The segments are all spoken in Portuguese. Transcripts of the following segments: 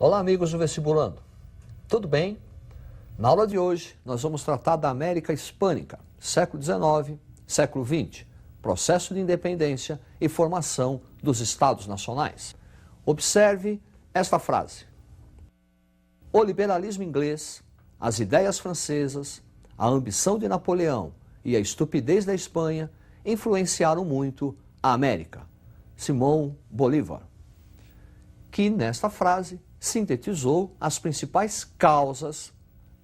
Olá, amigos do Vestibulando. Tudo bem? Na aula de hoje, nós vamos tratar da América Hispânica, século XIX, século XX, processo de independência e formação dos Estados Nacionais. Observe esta frase. O liberalismo inglês, as ideias francesas, a ambição de Napoleão e a estupidez da Espanha influenciaram muito a América. Simão Bolívar. Que nesta frase sintetizou as principais causas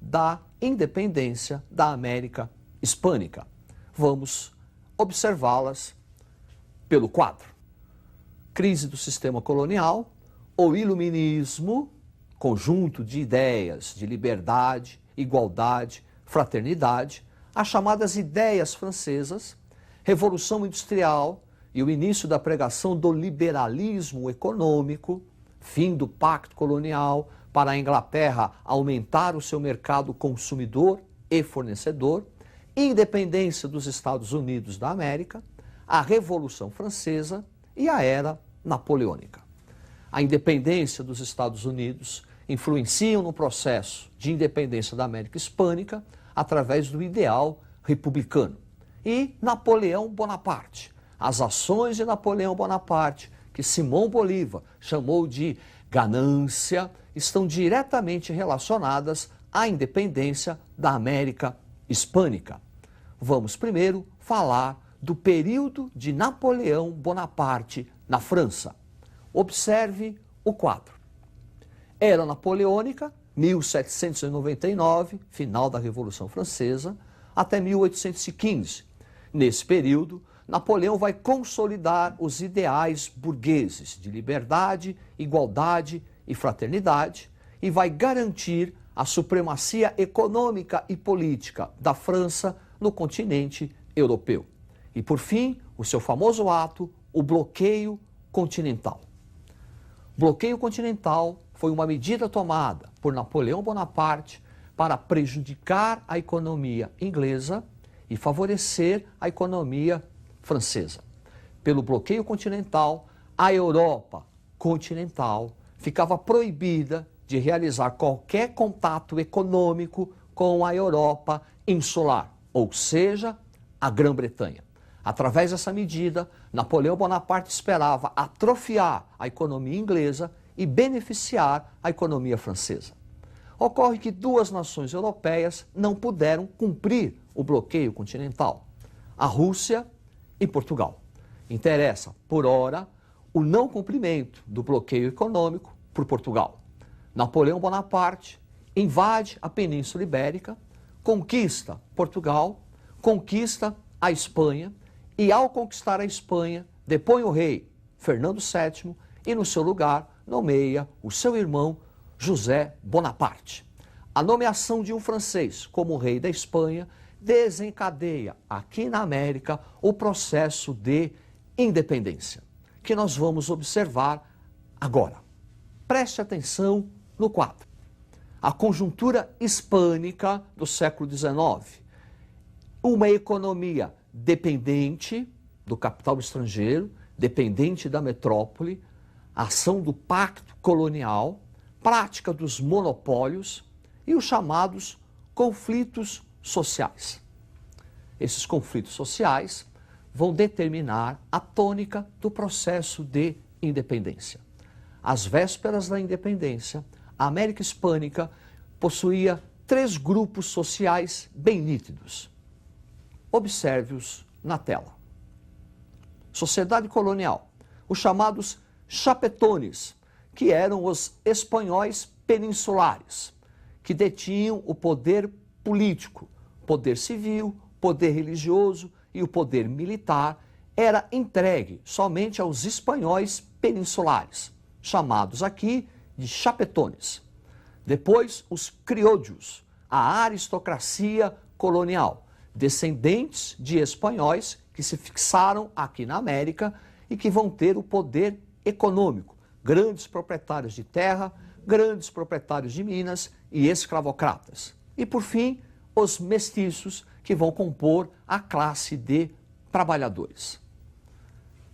da independência da América Hispânica. Vamos observá-las pelo quadro. Crise do sistema colonial, o iluminismo, conjunto de ideias de liberdade, igualdade, fraternidade, as chamadas ideias francesas, Revolução Industrial e o início da pregação do liberalismo econômico, fim do pacto colonial para a Inglaterra aumentar o seu mercado consumidor e fornecedor, independência dos Estados Unidos da América, a Revolução Francesa e a Era Napoleônica. A independência dos Estados Unidos influenciam no processo de independência da América Hispânica através do ideal republicano. E Napoleão Bonaparte, as ações de Napoleão Bonaparte, que Simão Bolívar chamou de ganância, estão diretamente relacionadas à independência da América Hispânica. Vamos primeiro falar do período de Napoleão Bonaparte na França. Observe o quadro. Era Napoleônica, 1799, final da Revolução Francesa, até 1815. Nesse período, Napoleão vai consolidar os ideais burgueses de liberdade, igualdade e fraternidade e vai garantir a supremacia econômica e política da França no continente europeu. E, por fim, o seu famoso ato, o bloqueio continental. Bloqueio continental foi uma medida tomada por Napoleão Bonaparte para prejudicar a economia inglesa e favorecer a economia francesa. Pelo bloqueio continental, a Europa continental ficava proibida de realizar qualquer contato econômico com a Europa insular, ou seja, a Grã-Bretanha. Através dessa medida, Napoleão Bonaparte esperava atrofiar a economia inglesa e beneficiar a economia francesa. Ocorre que duas nações europeias não puderam cumprir o bloqueio continental: a Rússia e Portugal. Interessa, por ora, o não cumprimento do bloqueio econômico por Portugal. Napoleão Bonaparte invade a Península Ibérica, conquista Portugal, conquista a Espanha e, ao conquistar a Espanha, depõe o rei Fernando VII e, no seu lugar, nomeia o seu irmão José Bonaparte. A nomeação de um francês como rei da Espanha desencadeia aqui na América o processo de independência, que nós vamos observar agora. Preste atenção no quadro. A conjuntura hispânica do século XIX. Uma economia dependente do capital estrangeiro, dependente da metrópole, ação do pacto colonial, prática dos monopólios e os chamados conflitos sociais. Esses conflitos sociais vão determinar a tônica do processo de independência. Às vésperas da independência, a América Hispânica possuía três grupos sociais bem nítidos. Observe-os na tela. Sociedade colonial, os chamados chapetones, que eram os espanhóis peninsulares, que detinham o poder político, poder civil, poder religioso e o poder militar era entregue somente aos espanhóis peninsulares, chamados aqui de chapetones. Depois, os criollos, a aristocracia colonial, descendentes de espanhóis que se fixaram aqui na América e que vão ter o poder econômico, grandes proprietários de terra, grandes proprietários de minas e escravocratas. E, por fim, os mestiços, que vão compor a classe de trabalhadores.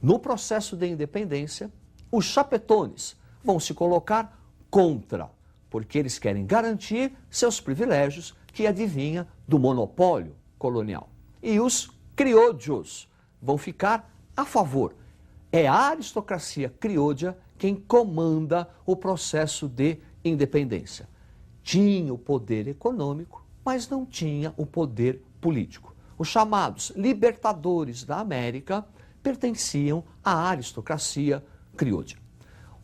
No processo de independência, os chapetones vão se colocar contra, porque eles querem garantir seus privilégios que adivinha do monopólio colonial. E os criollos vão ficar a favor. É a aristocracia criolha quem comanda o processo de independência. Tinha o poder econômico, mas não tinha o poder político. Os chamados libertadores da América pertenciam à aristocracia criolha.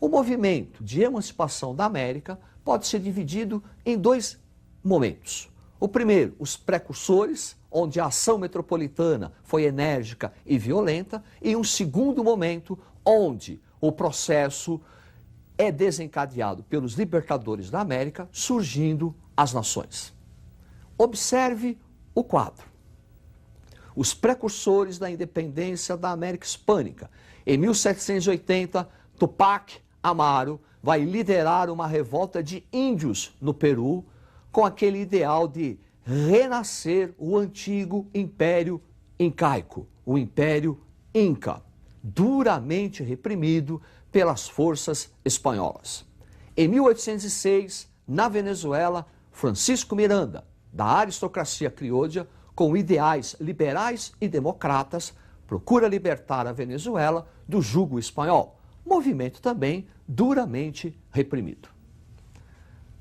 O movimento de emancipação da América pode ser dividido em dois momentos. O primeiro, os precursores, onde a ação metropolitana foi enérgica e violenta, e um segundo momento, onde o processo é desencadeado pelos libertadores da América, surgindo as nações. Observe o quadro. Os precursores da independência da América Hispânica. Em 1780, Tupac Amaru vai liderar uma revolta de índios no Peru, com aquele ideal de renascer o antigo Império Incaico, o Império Inca, duramente reprimido pelas forças espanholas. Em 1806, na Venezuela, Francisco Miranda, da aristocracia criolha, com ideais liberais e democratas, procura libertar a Venezuela do jugo espanhol, movimento também duramente reprimido.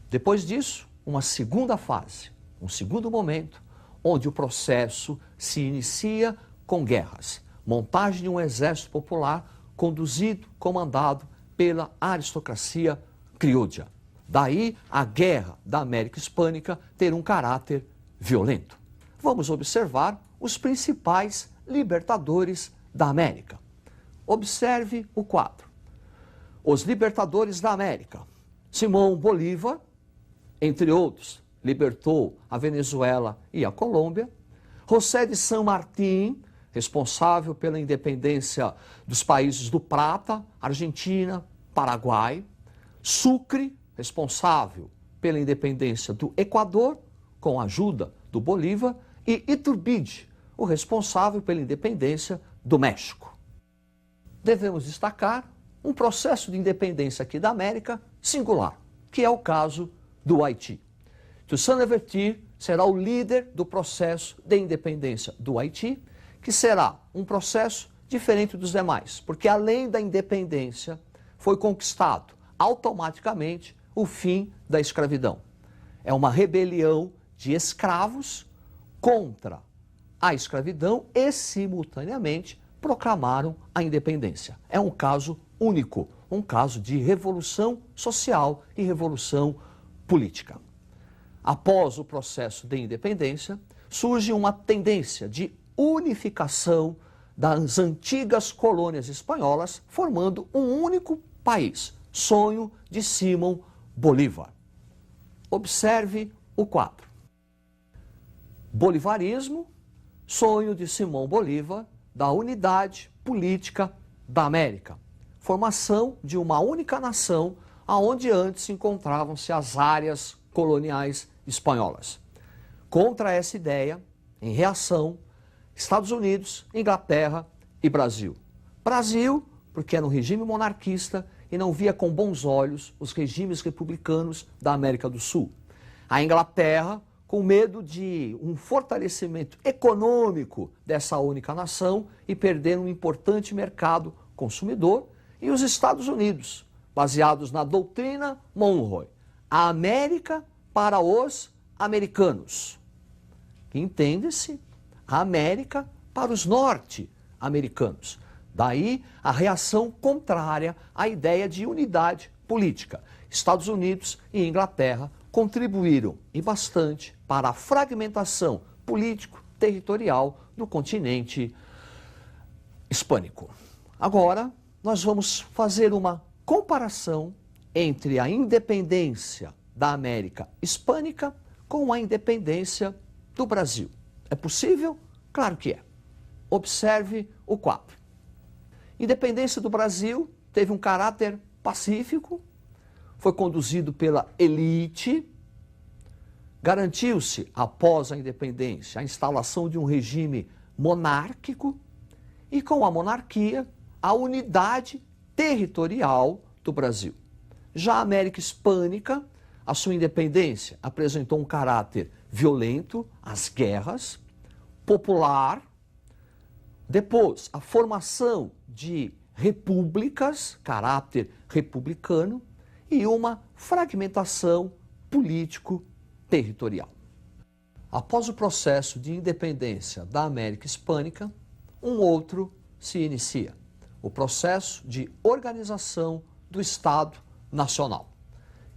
Depois disso, uma segunda fase, um segundo momento, onde o processo se inicia com guerras, montagem de um exército popular conduzido, comandado pela aristocracia criolha. Daí a guerra da América Hispânica ter um caráter violento. Vamos observar os principais libertadores da América. Observe o quadro. Os libertadores da América. Simão Bolívar, entre outros, libertou a Venezuela e a Colômbia. José de San Martín, responsável pela independência dos países do Prata, Argentina, Paraguai. Sucre, responsável pela independência do Equador, com a ajuda do Bolívar. E Iturbide, o responsável pela independência do México. Devemos destacar um processo de independência aqui da América singular, que é o caso do Haiti. Toussaint Louverture será o líder do processo de independência do Haiti, que será um processo diferente dos demais, porque além da independência, foi conquistado automaticamente o fim da escravidão. É uma rebelião de escravos contra a escravidão e, simultaneamente, proclamaram a independência. É um caso único, um caso de revolução social e revolução política. Após o processo de independência, surge uma tendência de unificação das antigas colônias espanholas, formando um único país, sonho de Simão Bolívar. Observe o quadro. Bolivarismo, sonho de Simão Bolívar, da unidade política da América. Formação de uma única nação, aonde antes encontravam-se as áreas coloniais espanholas. Contra essa ideia, em reação, Estados Unidos, Inglaterra e Brasil. Brasil, porque era um regime monarquista e não via com bons olhos os regimes republicanos da América do Sul. A Inglaterra, com medo de um fortalecimento econômico dessa única nação e perder um importante mercado consumidor, e os Estados Unidos, baseados na doutrina Monroe, a América para os americanos. Entende-se? A América para os norte-americanos. Daí a reação contrária à ideia de unidade política. Estados Unidos e Inglaterra contribuíram e bastante para a fragmentação político-territorial do continente hispânico. Agora, nós vamos fazer uma comparação entre a independência da América Hispânica com a independência do Brasil. É possível? Claro que é. Observe o quadro. Independência do Brasil teve um caráter pacífico, foi conduzido pela elite, garantiu-se, após a independência, a instalação de um regime monárquico e, com a monarquia, a unidade territorial do Brasil. Já a América Hispânica, a sua independência apresentou um caráter violento, as guerras, popular. Depois, a formação de repúblicas, caráter republicano, e uma fragmentação político-territorial. Após o processo de independência da América Hispânica, um outro se inicia, o processo de organização do Estado Nacional.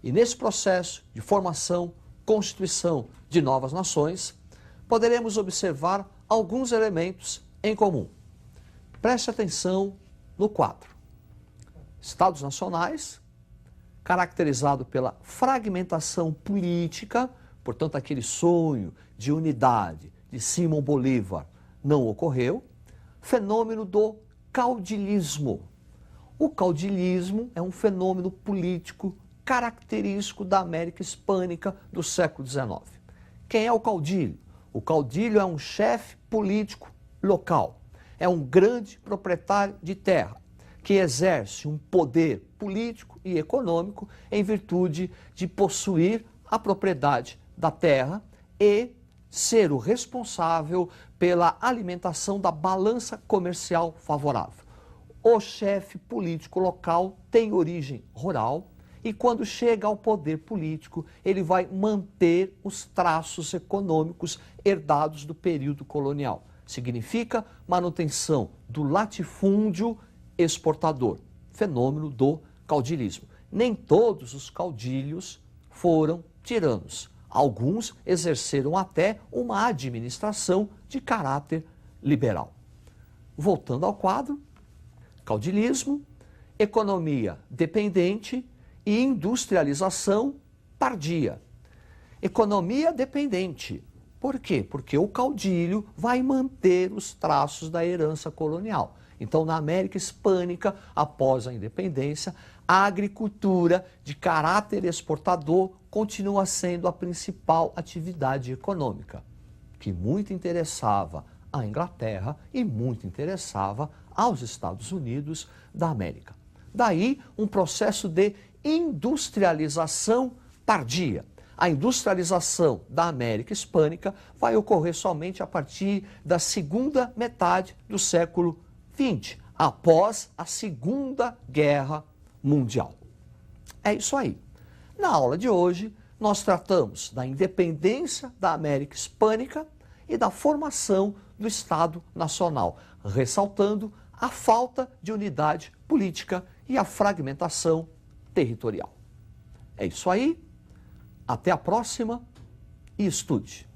E nesse processo de formação, constituição de novas nações, poderemos observar alguns elementos em comum. Preste atenção no quadro. Estados nacionais, caracterizado pela fragmentação política, portanto, aquele sonho de unidade de Simão Bolívar não ocorreu. Fenômeno do caudilismo. O caudilismo é um fenômeno político característico da América Hispânica do século XIX. Quem é o caudilho? O caudilho é um chefe político local, é um grande proprietário de terra, que exerce um poder político e econômico em virtude de possuir a propriedade da terra e ser o responsável pela alimentação da balança comercial favorável. O chefe político local tem origem rural e quando chega ao poder político, ele vai manter os traços econômicos herdados do período colonial. Significa manutenção do latifúndio exportador, fenômeno do caudilismo. Nem todos os caudilhos foram tiranos. Alguns exerceram até uma administração de caráter liberal. Voltando ao quadro, caudilismo, economia dependente e industrialização tardia. Economia dependente. Por quê? Porque o caudilho vai manter os traços da herança colonial. Então, na América Hispânica, após a independência, a agricultura de caráter exportador continua sendo a principal atividade econômica, que muito interessava à Inglaterra e muito interessava aos Estados Unidos da América. Daí, um processo de industrialização tardia. A industrialização da América Hispânica vai ocorrer somente a partir da segunda metade do século XX, após a Segunda Guerra Mundial. É isso aí. Na aula de hoje, nós tratamos da independência da América Hispânica e da formação do Estado Nacional, ressaltando a falta de unidade política e a fragmentação territorial. É isso aí. Até a próxima e estude.